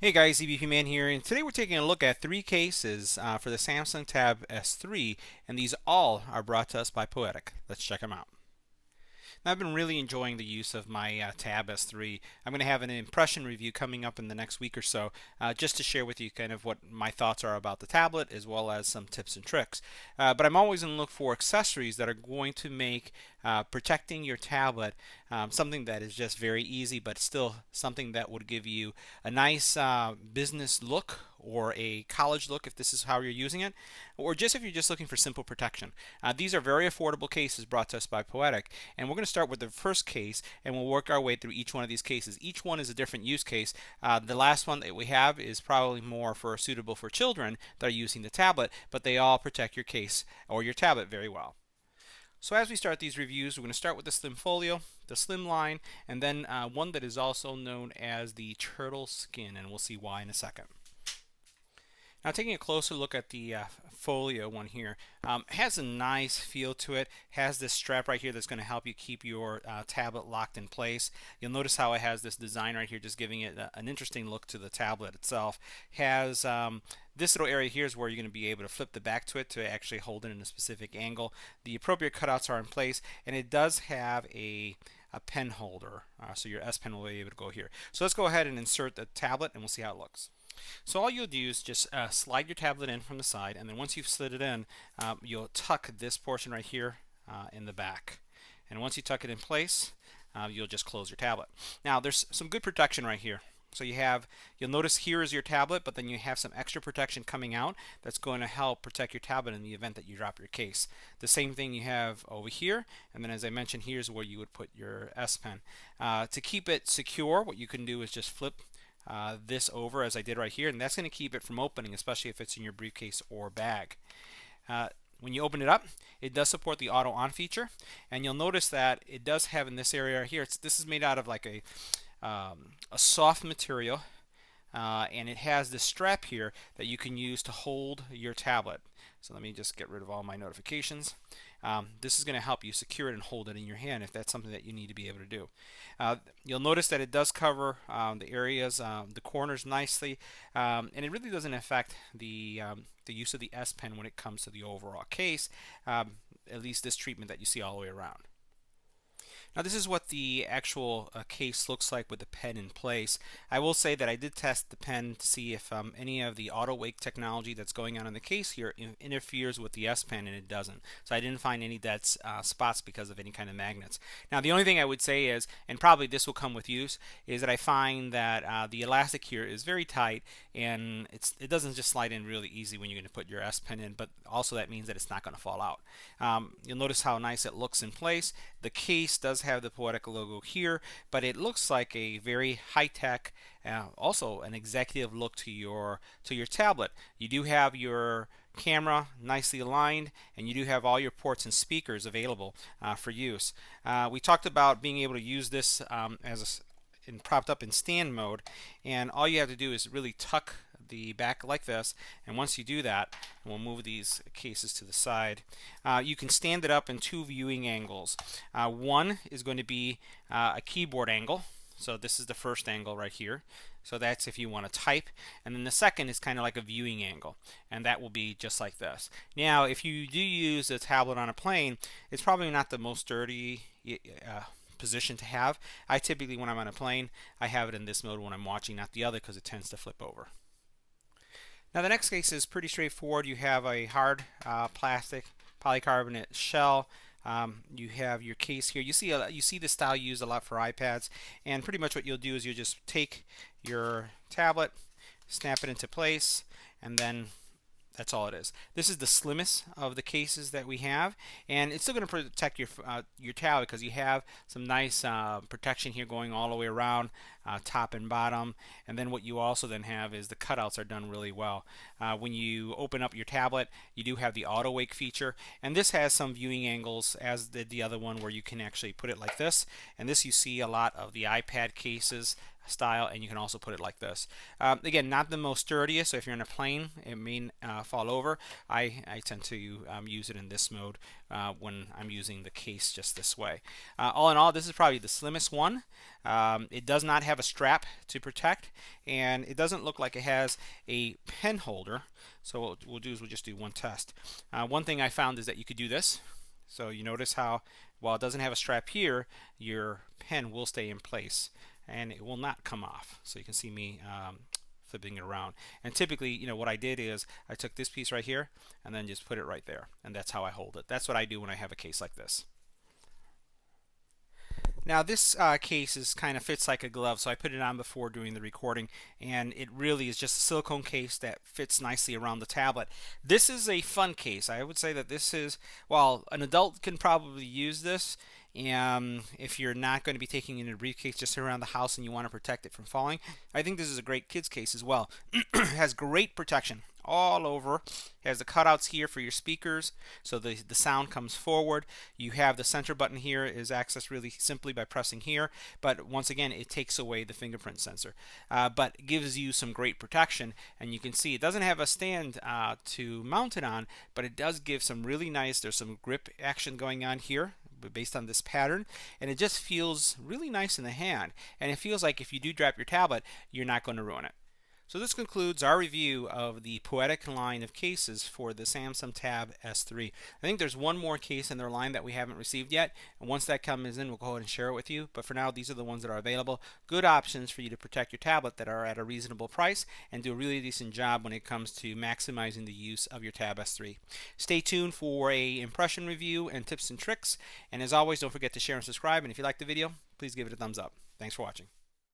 Hey guys, EBPMAN here, and today we're taking a look at three cases for the Samsung Tab S3, and these all are brought to us by Poetic. Let's check them out. Now, I've been really enjoying the use of my Tab S3. I'm going to have an impression review coming up in the next week or so, just to share with you kind of what my thoughts are about the tablet, as well as some tips and tricks. But I'm always going to look for accessories that are going to make protecting your tablet something that is just very easy, but still something that would give you a nice business look or a college look if this is how you're using it, or just if you're just looking for simple protection. These are very affordable cases brought to us by Poetic, and we're going to start with the first case, and we'll work our way through each one of these cases. Each one is a different use case. The last one that we have is probably more suitable for children that are using the tablet, but they all protect your case or your tablet very well. So as we start these reviews, we're going to start with the Slim Folio, the Slim line, and then one that is also known as the Turtle Skin, and we'll see why in a second. Now, taking a closer look at the Folio one here, has a nice feel to it. Has this strap right here that's going to help you keep your tablet locked in place. You'll notice how it has this design right here, just giving it an interesting look to the tablet itself. Has this little area here is where you're going to be able to flip the back to it to actually hold it in a specific angle. The appropriate cutouts are in place, and it does have a pen holder, so your S Pen will be able to go here. So let's go ahead and insert the tablet, and we'll see how it looks. So all you'll do is just slide your tablet in from the side, and then once you've slid it in, you'll tuck this portion right here in the back. And once you tuck it in place, you'll just close your tablet. Now, there's some good protection right here. So you'll notice here is your tablet, but then you have some extra protection coming out that's going to help protect your tablet in the event that you drop your case. The same thing you have over here, and then as I mentioned, here's where you would put your S Pen. To keep it secure, what you can do is just flip this over as I did right here, and that's going to keep it from opening, especially if it's in your briefcase or bag. When you open it up, it does support the auto on feature, and you'll notice that it does have in this area here, this is made out of like a soft material, and it has this strap here that you can use to hold your tablet. So let me just get rid of all my notifications. This is going to help you secure it and hold it in your hand if that's something that you need to be able to do. You'll notice that it does cover the areas, the corners nicely, and it really doesn't affect the use of the S Pen when it comes to the overall case, at least this treatment that you see all the way around. Now, this is what the actual case looks like with the pen in place. I will say that I did test the pen to see if any of the auto wake technology that's going on in the case here interferes with the S Pen, and it doesn't. So I didn't find any dead spots because of any kind of magnets. Now, the only thing I would say is, and probably this will come with use, is that I find that the elastic here is very tight, and it doesn't just slide in really easy when you're going to put your S Pen in, but also that means that it's not going to fall out. You'll notice how nice it looks in place. The case does have the Poetic logo here, but it looks like a very high-tech, also an executive look to your tablet. You do have your camera nicely aligned, and you do have all your ports and speakers available for use. We talked about being able to use this propped up in stand mode, and all you have to do is really tuck the back like this, and once you do that, and we'll move these cases to the side, you can stand it up in two viewing angles. One is going to be a keyboard angle, so this is the first angle right here, so that's if you want to type, and then the second is kind of like a viewing angle, and that will be just like this. Now, if you do use a tablet on a plane, it's probably not the most sturdy position to have. I typically, when I'm on a plane, I have it in this mode when I'm watching, not the other, because it tends to flip over. Now, the next case is pretty straightforward. You have a hard plastic polycarbonate shell. You have your case here. You see this style used a lot for iPads, and pretty much what you'll do is you'll just take your tablet, snap it into place, and then that's all it is. This is the slimmest of the cases that we have, and it's still going to protect your tablet because you have some nice protection here going all the way around, top and bottom. And then what you also then have is the cutouts are done really well. When you open up your tablet, you do have the auto wake feature, and this has some viewing angles, as did the other one, where you can actually put it like this. And this you see a lot of the iPad cases style, and you can also put it like this. Again, not the most sturdiest, so if you're in a plane, it may fall over. I tend to use it in this mode when I'm using the case just this way. All in all, this is probably the slimmest one. It does not have have a strap to protect, and it doesn't look like it has a pen holder. So what we'll do is we'll just do one test. One thing I found is that you could do this. So you notice how while it doesn't have a strap here, your pen will stay in place and it will not come off. So you can see me flipping it around. And typically, what I did is I took this piece right here and then just put it right there, and that's how I hold it. That's what I do when I have a case like this. Now this case is kind of fits like a glove, so I put it on before doing the recording, and it really is just a silicone case that fits nicely around the tablet. This is a fun case. I would say that this is, well, an adult can probably use this. If you're not going to be taking it in a briefcase just around the house and you want to protect it from falling, I think this is a great kids case as well. It has great protection all over. It has the cutouts here for your speakers, so the sound comes forward. You have the center button here is accessed really simply by pressing here, but once again it takes away the fingerprint sensor, but it gives you some great protection. And you can see it doesn't have a stand to mount it on, but it does give some really nice, there's some grip action going on here based on this pattern, and it just feels really nice in the hand, and it feels like if you do drop your tablet, you're not going to ruin it. So this concludes our review of the Poetic line of cases for the Samsung Tab S3. I think there's one more case in their line that we haven't received yet, and once that comes in, we'll go ahead and share it with you. But for now, these are the ones that are available. Good options for you to protect your tablet that are at a reasonable price and do a really decent job when it comes to maximizing the use of your Tab S3. Stay tuned for a impression review and tips and tricks. And as always, don't forget to share and subscribe. And if you like the video, please give it a thumbs up. Thanks for watching.